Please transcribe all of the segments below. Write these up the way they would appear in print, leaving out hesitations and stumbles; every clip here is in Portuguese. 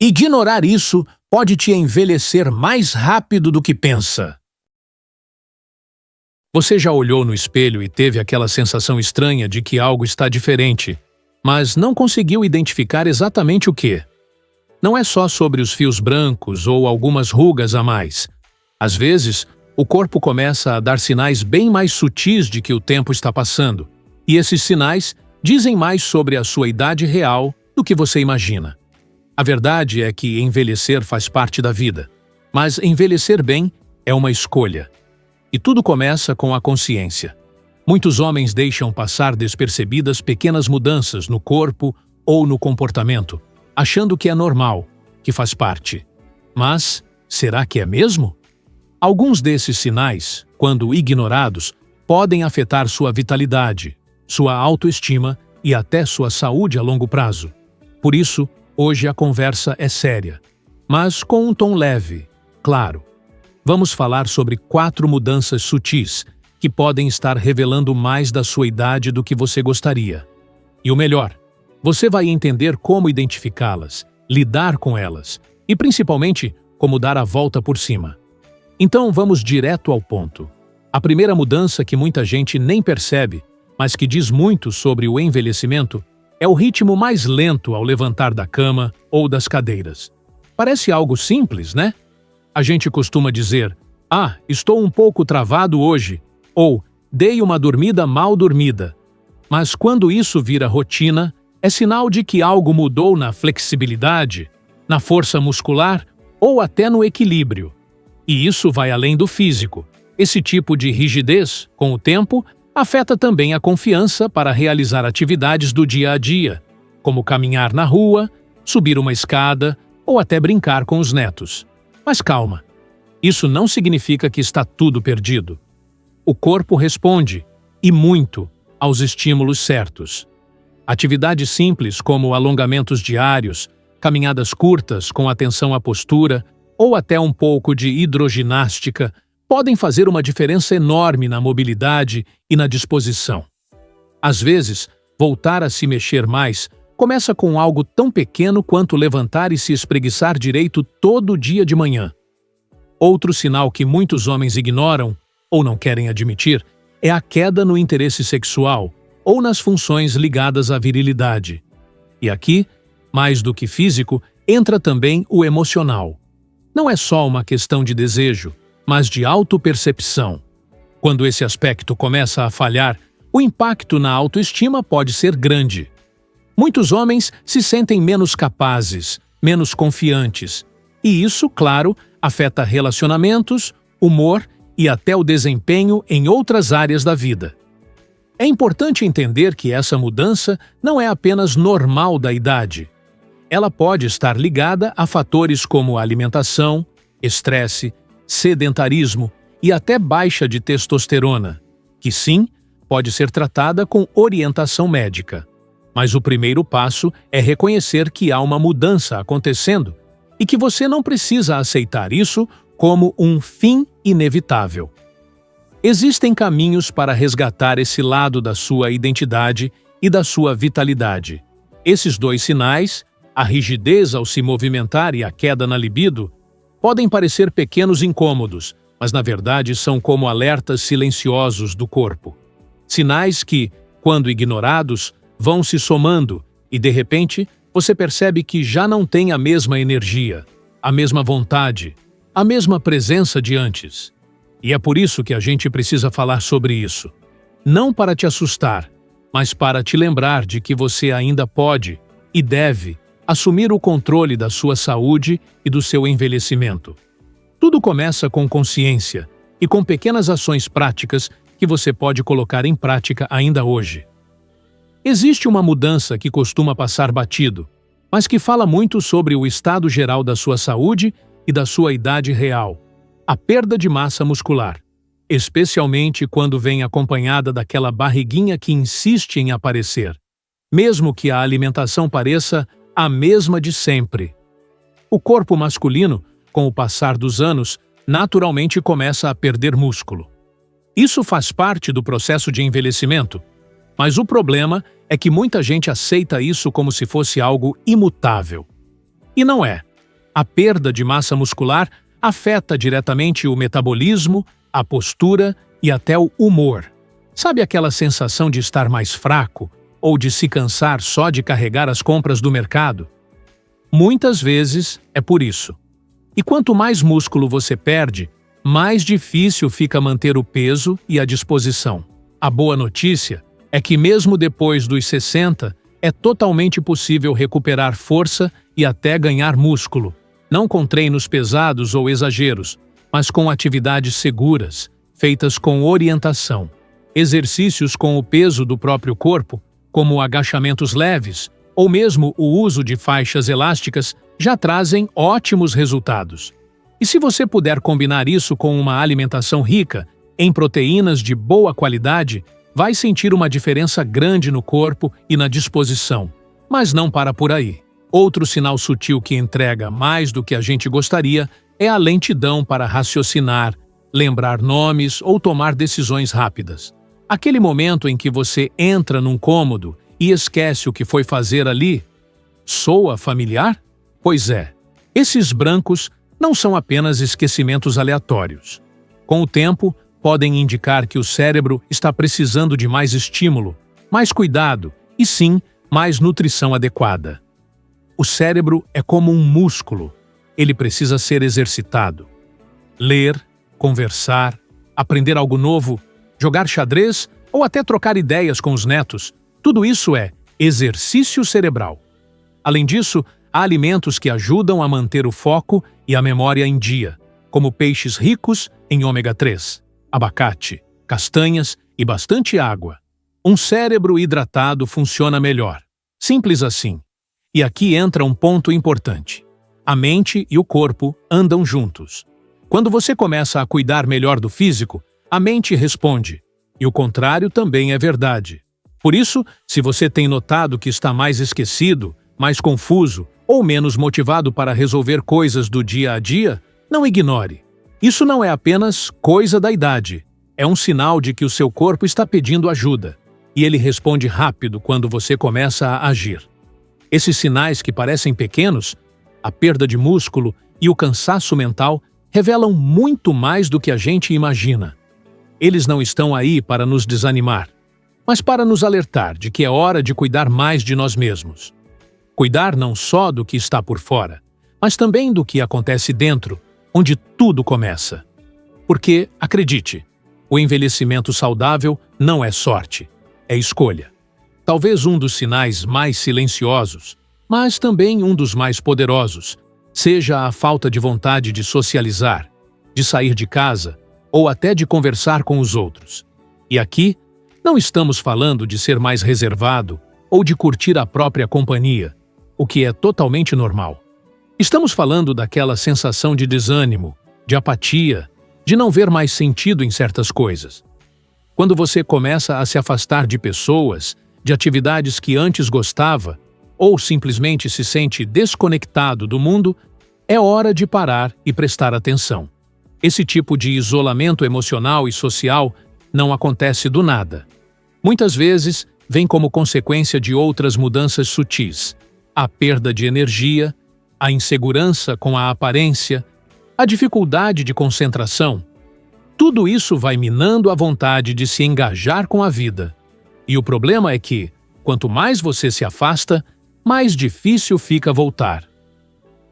Ignorar isso pode te envelhecer mais rápido do que pensa. Você já olhou no espelho e teve aquela sensação estranha de que algo está diferente, mas não conseguiu identificar exatamente o que? Não é só sobre os fios brancos ou algumas rugas a mais. Às vezes, o corpo começa a dar sinais bem mais sutis de que o tempo está passando, e esses sinais dizem mais sobre a sua idade real do que você imagina. A verdade é que envelhecer faz parte da vida, mas envelhecer bem é uma escolha. E tudo começa com a consciência. Muitos homens deixam passar despercebidas pequenas mudanças no corpo ou no comportamento, achando que é normal, que faz parte. Mas, será que é mesmo? Alguns desses sinais, quando ignorados, podem afetar sua vitalidade, sua autoestima e até sua saúde a longo prazo. Por isso, hoje a conversa é séria, mas com um tom leve, claro. Vamos falar sobre 4 mudanças sutis que podem estar revelando mais da sua idade do que você gostaria. E o melhor, você vai entender como identificá-las, lidar com elas e, principalmente, como dar a volta por cima. Então, vamos direto ao ponto. A primeira mudança que muita gente nem percebe, mas que diz muito sobre o envelhecimento, é o ritmo mais lento ao levantar da cama ou das cadeiras. Parece algo simples, né? A gente costuma dizer, estou um pouco travado hoje, ou dei uma dormida mal dormida. Mas quando isso vira rotina, é sinal de que algo mudou na flexibilidade, na força muscular ou até no equilíbrio. E isso vai além do físico. Esse tipo de rigidez, com o tempo, afeta também a confiança para realizar atividades do dia a dia, como caminhar na rua, subir uma escada ou até brincar com os netos. Mas calma, isso não significa que está tudo perdido. O corpo responde, e muito, aos estímulos certos. Atividades simples como alongamentos diários, caminhadas curtas com atenção à postura ou até um pouco de hidroginástica podem fazer uma diferença enorme na mobilidade e na disposição. Às vezes, voltar a se mexer mais começa com algo tão pequeno quanto levantar e se espreguiçar direito todo dia de manhã. Outro sinal que muitos homens ignoram, ou não querem admitir, é a queda no interesse sexual ou nas funções ligadas à virilidade. E aqui, mais do que físico, entra também o emocional. Não é só uma questão de desejo, mas de autopercepção. Quando esse aspecto começa a falhar, o impacto na autoestima pode ser grande. Muitos homens se sentem menos capazes, menos confiantes. E isso, claro, afeta relacionamentos, humor e até o desempenho em outras áreas da vida. É importante entender que essa mudança não é apenas normal da idade. Ela pode estar ligada a fatores como alimentação, estresse, sedentarismo e até baixa de testosterona, que sim, pode ser tratada com orientação médica. Mas o primeiro passo é reconhecer que há uma mudança acontecendo e que você não precisa aceitar isso como um fim inevitável. Existem caminhos para resgatar esse lado da sua identidade e da sua vitalidade. Esses 2 sinais, a rigidez ao se movimentar e a queda na libido, podem parecer pequenos incômodos, mas na verdade são como alertas silenciosos do corpo. Sinais que, quando ignorados, vão se somando e, de repente, você percebe que já não tem a mesma energia, a mesma vontade, a mesma presença de antes. E é por isso que a gente precisa falar sobre isso. Não para te assustar, mas para te lembrar de que você ainda pode e deve assumir o controle da sua saúde e do seu envelhecimento. Tudo começa com consciência e com pequenas ações práticas que você pode colocar em prática ainda hoje. Existe uma mudança que costuma passar batido, mas que fala muito sobre o estado geral da sua saúde e da sua idade real: a perda de massa muscular, especialmente quando vem acompanhada daquela barriguinha que insiste em aparecer, mesmo que a alimentação pareça a mesma de sempre. O corpo masculino, com o passar dos anos, naturalmente começa a perder músculo. Isso faz parte do processo de envelhecimento, mas o problema é que muita gente aceita isso como se fosse algo imutável. E não é. A perda de massa muscular afeta diretamente o metabolismo, a postura e até o humor. Sabe aquela sensação de estar mais fraco ou de se cansar só de carregar as compras do mercado? Muitas vezes é por isso. E quanto mais músculo você perde, mais difícil fica manter o peso e a disposição. A boa notícia é que mesmo depois dos 60, é totalmente possível recuperar força e até ganhar músculo, não com treinos pesados ou exageros, mas com atividades seguras, feitas com orientação. Exercícios com o peso do próprio corpo, como agachamentos leves, ou mesmo o uso de faixas elásticas, já trazem ótimos resultados. E se você puder combinar isso com uma alimentação rica em proteínas de boa qualidade, vai sentir uma diferença grande no corpo e na disposição. Mas não para por aí. Outro sinal sutil que entrega mais do que a gente gostaria é a lentidão para raciocinar, lembrar nomes ou tomar decisões rápidas. Aquele momento em que você entra num cômodo e esquece o que foi fazer ali. Soa familiar? Pois é. Esses brancos não são apenas esquecimentos aleatórios. Com o tempo, podem indicar que o cérebro está precisando de mais estímulo, mais cuidado e, sim, mais nutrição adequada. O cérebro é como um músculo. Ele precisa ser exercitado. Ler, conversar, aprender algo novo, jogar xadrez ou até trocar ideias com os netos, tudo isso é exercício cerebral. Além disso, há alimentos que ajudam a manter o foco e a memória em dia, como peixes ricos em ômega 3, abacate, castanhas e bastante água. Um cérebro hidratado funciona melhor. Simples assim. E aqui entra um ponto importante. A mente e o corpo andam juntos. Quando você começa a cuidar melhor do físico, a mente responde. E o contrário também é verdade. Por isso, se você tem notado que está mais esquecido, mais confuso ou menos motivado para resolver coisas do dia a dia, não ignore. Isso não é apenas coisa da idade. É um sinal de que o seu corpo está pedindo ajuda. E ele responde rápido quando você começa a agir. Esses sinais que parecem pequenos, a perda de músculo e o cansaço mental, revelam muito mais do que a gente imagina. Eles não estão aí para nos desanimar, mas para nos alertar de que é hora de cuidar mais de nós mesmos. Cuidar não só do que está por fora, mas também do que acontece dentro, onde tudo começa. Porque, acredite, o envelhecimento saudável não é sorte, é escolha. Talvez um dos sinais mais silenciosos, mas também um dos mais poderosos, seja a falta de vontade de socializar, de sair de casa ou até de conversar com os outros. E aqui, não estamos falando de ser mais reservado ou de curtir a própria companhia, o que é totalmente normal. Estamos falando daquela sensação de desânimo, de apatia, de não ver mais sentido em certas coisas. Quando você começa a se afastar de pessoas, de atividades que antes gostava, ou simplesmente se sente desconectado do mundo, é hora de parar e prestar atenção. Esse tipo de isolamento emocional e social não acontece do nada. Muitas vezes, vem como consequência de outras mudanças sutis. A perda de energia, a insegurança com a aparência, a dificuldade de concentração. Tudo isso vai minando a vontade de se engajar com a vida. E o problema é que, quanto mais você se afasta, mais difícil fica voltar.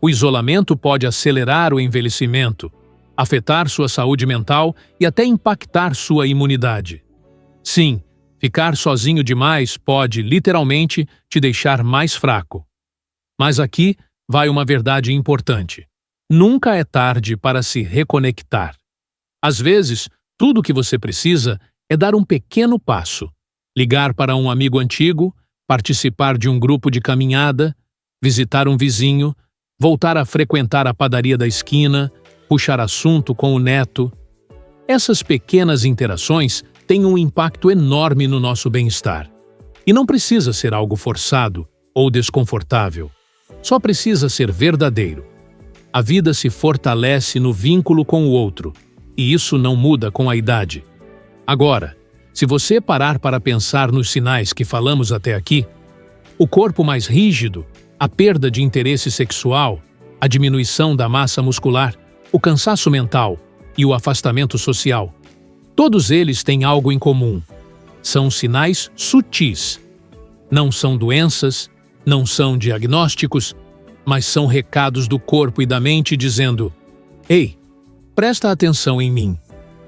O isolamento pode acelerar o envelhecimento, afetar sua saúde mental e até impactar sua imunidade. Sim, ficar sozinho demais pode, literalmente, te deixar mais fraco. Mas aqui vai uma verdade importante. Nunca é tarde para se reconectar. Às vezes, tudo o que você precisa é dar um pequeno passo. Ligar para um amigo antigo, participar de um grupo de caminhada, visitar um vizinho, voltar a frequentar a padaria da esquina, puxar assunto com o neto. Essas pequenas interações têm um impacto enorme no nosso bem-estar. E não precisa ser algo forçado ou desconfortável. Só precisa ser verdadeiro. A vida se fortalece no vínculo com o outro, e isso não muda com a idade. Agora, se você parar para pensar nos sinais que falamos até aqui, o corpo mais rígido, a perda de interesse sexual, a diminuição da massa muscular, o cansaço mental e o afastamento social. Todos eles têm algo em comum. São sinais sutis. Não são doenças, não são diagnósticos, mas são recados do corpo e da mente dizendo: "Ei, presta atenção em mim."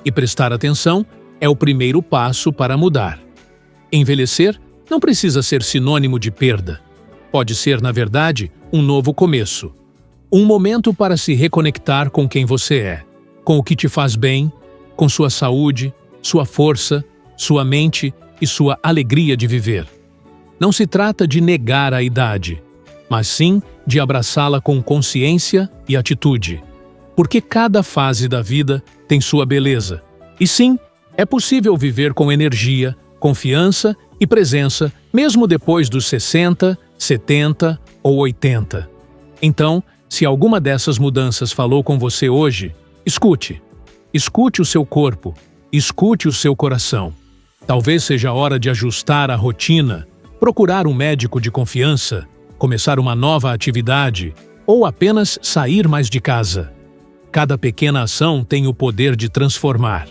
E prestar atenção é o primeiro passo para mudar. Envelhecer não precisa ser sinônimo de perda. Pode ser, na verdade, um novo começo. Um momento para se reconectar com quem você é, com o que te faz bem, com sua saúde, sua força, sua mente e sua alegria de viver. Não se trata de negar a idade, mas sim de abraçá-la com consciência e atitude. Porque cada fase da vida tem sua beleza. E sim, é possível viver com energia, confiança e presença, mesmo depois dos 60, 70 ou 80. Então, se alguma dessas mudanças falou com você hoje, escute. Escute o seu corpo, escute o seu coração. Talvez seja a hora de ajustar a rotina, procurar um médico de confiança, começar uma nova atividade ou apenas sair mais de casa. Cada pequena ação tem o poder de transformar.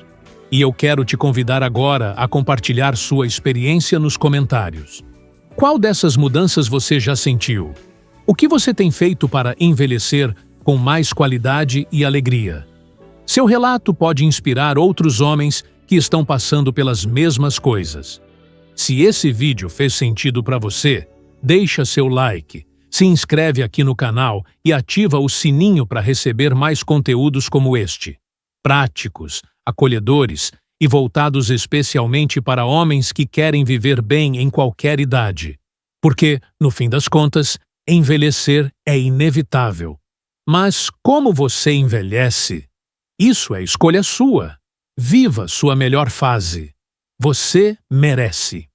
E eu quero te convidar agora a compartilhar sua experiência nos comentários. Qual dessas mudanças você já sentiu? O que você tem feito para envelhecer com mais qualidade e alegria? Seu relato pode inspirar outros homens que estão passando pelas mesmas coisas. Se esse vídeo fez sentido para você, deixa seu like, se inscreve aqui no canal e ativa o sininho para receber mais conteúdos como este. Práticos, acolhedores e voltados especialmente para homens que querem viver bem em qualquer idade. Porque, no fim das contas, envelhecer é inevitável. Mas como você envelhece? Isso é escolha sua. Viva sua melhor fase. Você merece.